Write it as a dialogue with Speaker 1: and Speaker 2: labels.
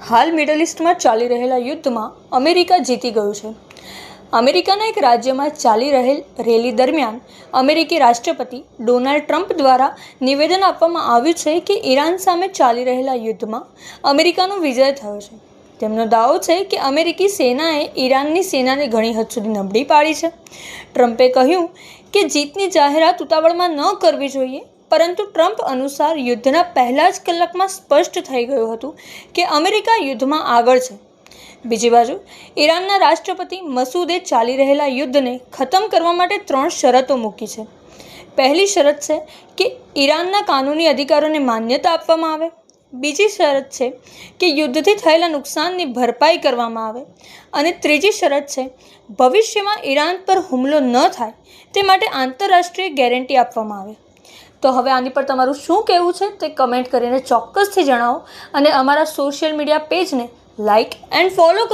Speaker 1: હાલ મિડલ ઇસ્ટમાં ચાલી રહેલા યુદ્ધમાં અમેરિકા જીતી ગયું છે. અમેરિકાના એક રાજ્યમાં ચાલી રહેલ રેલી દરમિયાન અમેરિકી રાષ્ટ્રપતિ ડોનાલ્ડ ટ્રમ્પ દ્વારા નિવેદન આપવામાં આવ્યું છે કે ઈરાન સામે ચાલી રહેલા યુદ્ધમાં અમેરિકાનો વિજય થયો છે. તેમનો દાવો છે કે અમેરિકી સેનાએ ઈરાનની સેનાને ઘણી હદ સુધી નબળી પાડી છે. ટ્રમ્પે કહ્યું કે જીતની જાહેરાત ઉતાવળમાં ન કરવી જોઈએ, પરંતુ ટ્રમ્પ અનુસાર યુદ્ધના પહેલા જ કલાકમાં સ્પષ્ટ થઈ ગયું હતું કે અમેરિકા યુદ્ધમાં આગળ છે. બીજી બાજુ ઈરાનના રાષ્ટ્રપતિ મસૂદે ચાલી રહેલા યુદ્ધને ખતમ કરવા માટે 3 શરતો મૂકી છે. પહેલી શરત છે કે ઈરાનના કાનૂની અધિકારોને માન્યતા આપવામાં આવે. બીજી શરત છે કે યુદ્ધથી થયેલા નુકસાનની ભરપાઈ કરવામાં આવે. અને ત્રીજી શરત છે ભવિષ્યમાં ઈરાન પર હુમલો ન થાય તે માટે આંતરરાષ્ટ્રીય ગેરંટી આપવામાં આવે. તો હવે આની પર તમારું શું કહેવું છે તે કમેન્ટ કરીને ચોક્કસથી જણાવો અને અમારા સોશિયલ મીડિયા પેજને લાઇક એન્ડ ફોલો કરો.